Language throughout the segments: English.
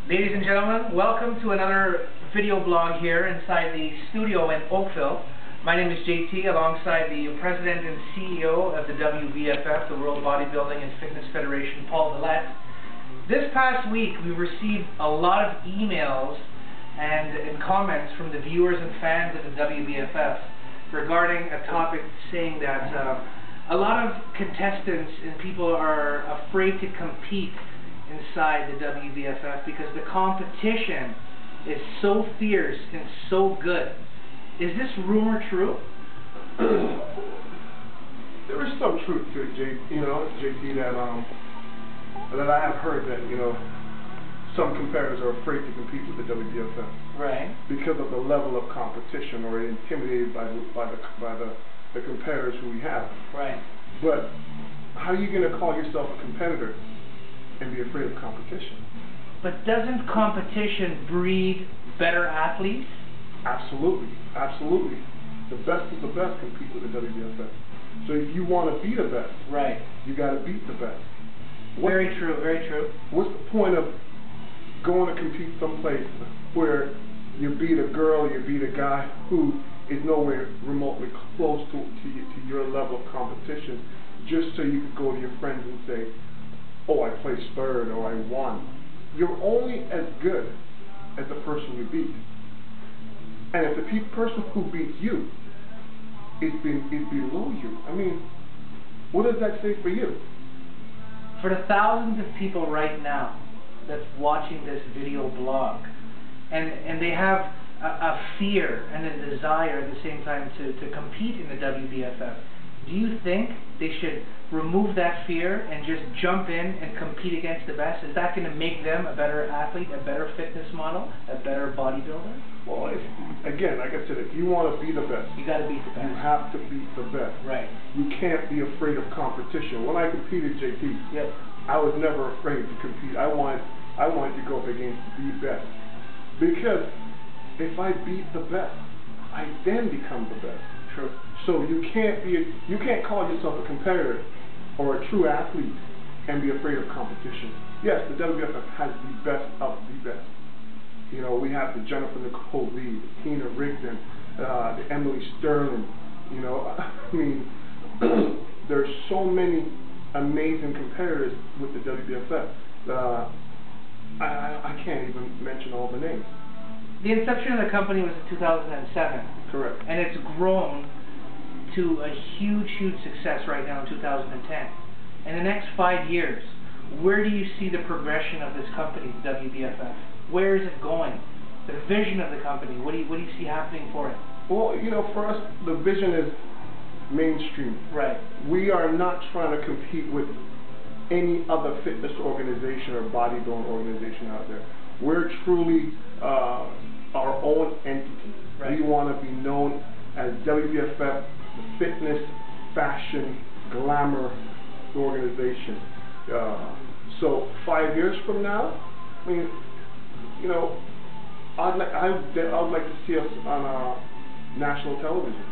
Ladies and gentlemen, welcome to another video blog here inside the studio in Oakville. My name is JayT, alongside the President and CEO of the WBFF, the World Bodybuilding and Fitness Federation, Paul Dillett. This past week we received a lot of emails and comments from the viewers and fans of the WBFF regarding a topic saying that a lot of contestants and people are afraid to compete inside the WBFF because the competition is so fierce and so good. Is this rumor true? There is some truth to it, JT, that I have heard that, some competitors are afraid to compete with the WBFF. Right. Because of the level of competition, or intimidated by the competitors who we have. Right. But how are you going to call yourself a competitor and be afraid of competition? But doesn't competition breed better athletes? Absolutely, absolutely. The best of the best compete with the WBFF. So if you want to be the best, right, you got to beat the best. Very true, very true. What's the point of going to compete someplace where you beat a girl, you beat a guy who is nowhere remotely close to your level of competition, just so you could go to your friends and say, oh, I placed third, or I won. You're only as good as the person you beat. And if the person who beat you is below you, I mean, what does that say for you? For the thousands of people right now that's watching this video blog, and they have a fear and a desire at the same time to compete in the WBFF, do you think they should remove that fear and just jump in and compete against the best? Is that going to make them a better athlete, a better fitness model, a better bodybuilder? Well, again, like I said, if you want to be the best, you got to beat the best. You have to beat the best. Right. You can't be afraid of competition. When I competed, JT, yep, I was never afraid to compete. I wanted to go up against the best, because if I beat the best, I then become the best. True. So you can't call yourself a competitor or a true athlete and be afraid of competition. Yes, the WBFF has the best of the best. We have the Jennifer Nicole Lee, the Tina Rigdon, the Emily Sterling. I mean, there's so many amazing competitors with the WBFF. I can't even mention all the names. The inception of the company was in 2007. Correct. And it's grown to a huge, huge success right now in 2010. In the next 5 years, where do you see the progression of this company, the WBFF? Where is it going? The vision of the company, what do you see happening for it? Well, for us, the vision is mainstream. Right. We are not trying to compete with any other fitness organization or bodybuilding organization out there. We're truly our own entity. Right. We want to be known as WBFF, the fitness, fashion, glamour organization. So 5 years from now, I mean, I'd like to see us on national television.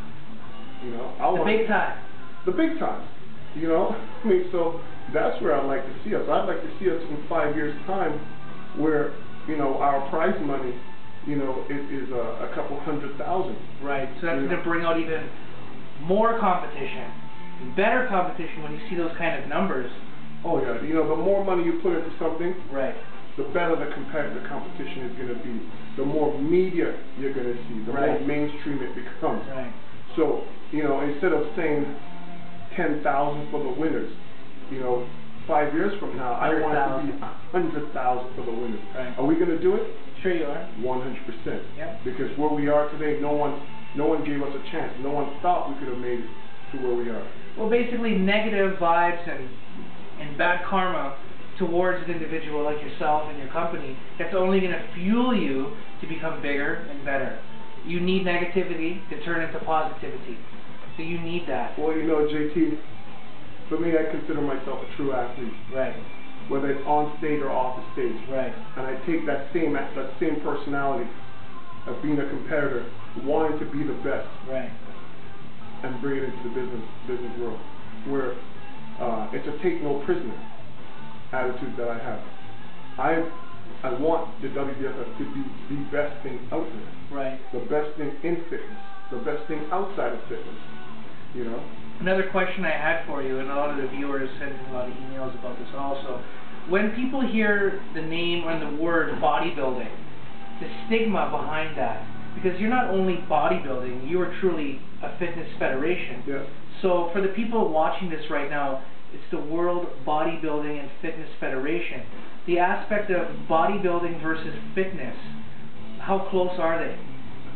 The big time. The big time. I mean, so that's where I'd like to see us. I'd like to see us in 5 years' time, where our prize money, is a couple $100,000. Right. So that's going to bring out even more competition, better competition when you see those kind of numbers. Oh yeah. The more money you put into something, right, the better the competition is going to be. The more media you're going to see, the right, more mainstream it becomes. Right. So instead of saying 10,000 for the winners, 5 years from now, I want it to be 100,000 for the winners. Right. Are we going to do it? Sure you are. 100%. Yeah. Because where we are today, no one gave us a chance. No one thought we could have made it to where we are. Well, basically, negative vibes and bad karma towards an individual like yourself and your company, that's only going to fuel you to become bigger and better. You need negativity to turn into positivity. So you need that. Well, JT, for me, I consider myself a true athlete. Right. Whether it's on stage or off the stage. Right. And I take that same personality of being a competitor, wanting to be the best. Right. And bring it into the business world, where it's a take no prisoner attitude that I have. I want the WBFF to be the best thing out there. Right. The best thing in fitness. The best thing outside of fitness. You know? Another question I had for you, and a lot of the viewers sent in a lot of emails about this also. When people hear the name and the word bodybuilding, the stigma behind that, because you're not only bodybuilding, you are truly a fitness federation. Yeah. So for the people watching this right now, it's the World Bodybuilding and Fitness Federation. The aspect of bodybuilding versus fitness, how close are they?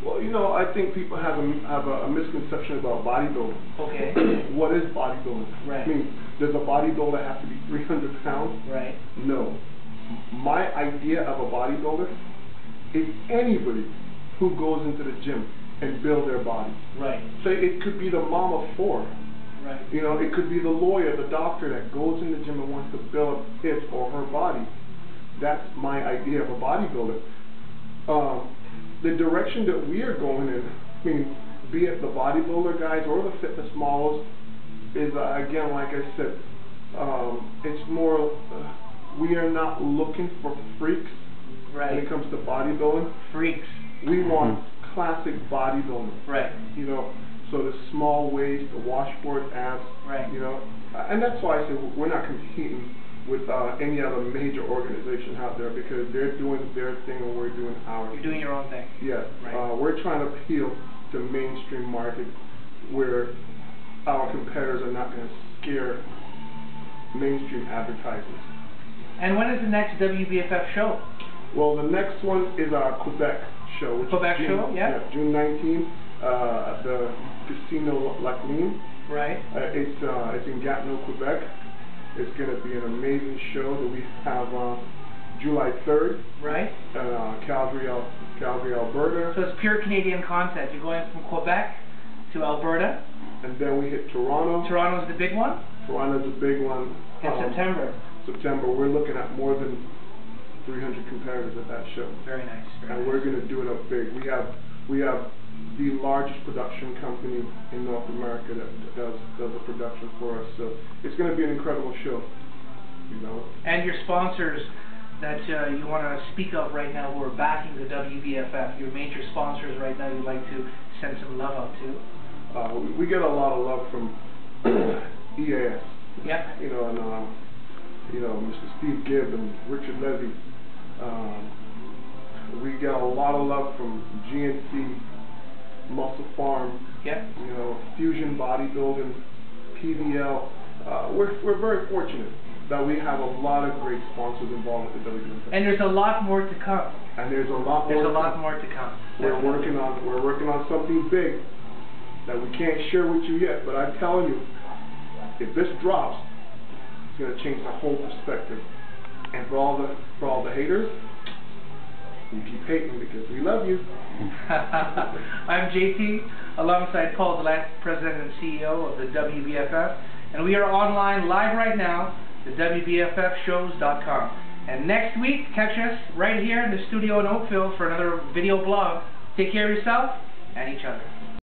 Well, you know, I think people have a misconception about bodybuilding. Okay. What is bodybuilding? Right. I mean, does a bodybuilder have to be 300 pounds? Right. No. My idea of a bodybuilder is anybody who goes into the gym and build their body. Right. So it could be the mom of four. Right. You know, it could be the lawyer, the doctor that goes in the gym and wants to build up his or her body. That's my idea of a bodybuilder. The direction that we are going in, I mean, be it the bodybuilder guys or the fitness models, is again, like I said, it's more, we are not looking for freaks when it comes to bodybuilding. Freaks. We want classic bodybuilding. Right. You know, so the small waist, the washboard abs. Right. You know, and that's why I say we're not competing with any other major organization out there, because they're doing their thing and we're doing ours. You're doing your own thing. Yeah. Right. We're trying to appeal to mainstream market where our competitors are not going to scare mainstream advertisers. And when is the next WBFF show? Well, the next one is our Quebec show. Which Quebec is show, yeah. June 19th at the Casino Lac Ligne. Right. It's in Gatineau, Quebec. It's going to be an amazing show that we have July 3rd. Right. Calgary, Alberta. So it's pure Canadian content. You're going from Quebec to Alberta. And then we hit Toronto. Toronto's the big one? Toronto's the big one. In September. September. We're looking at more than 300 competitors at that show. Very nice. And we're going to do it up big. We have the largest production company in North America that does a production for us. So it's going to be an incredible show. You know. And your sponsors that you want to speak of right now who are backing the WBFF, your major sponsors right now you'd like to send some love out to? We get a lot of love from EAS. Yep. You know, and Mr. Steve Gibb and Richard Levy. We get a lot of love from GNC, Muscle Farm. Yep. You know, Fusion Bodybuilding, PVL. We're very fortunate that we have a lot of great sponsors involved with the WBFF. And there's a lot more to come. And there's a lot more. There's a lot more to come. We're working on something big that we can't share with you yet. But I'm telling you, if this drops, it's going to change the whole perspective. And for all the haters, you keep hating because we love you. I'm JayT, alongside Paul Dillett, President and CEO of the WBFF, and we are online live right now, the WBFFshows.com. And next week, catch us right here in the studio in Oakville for another video blog. Take care of yourself and each other.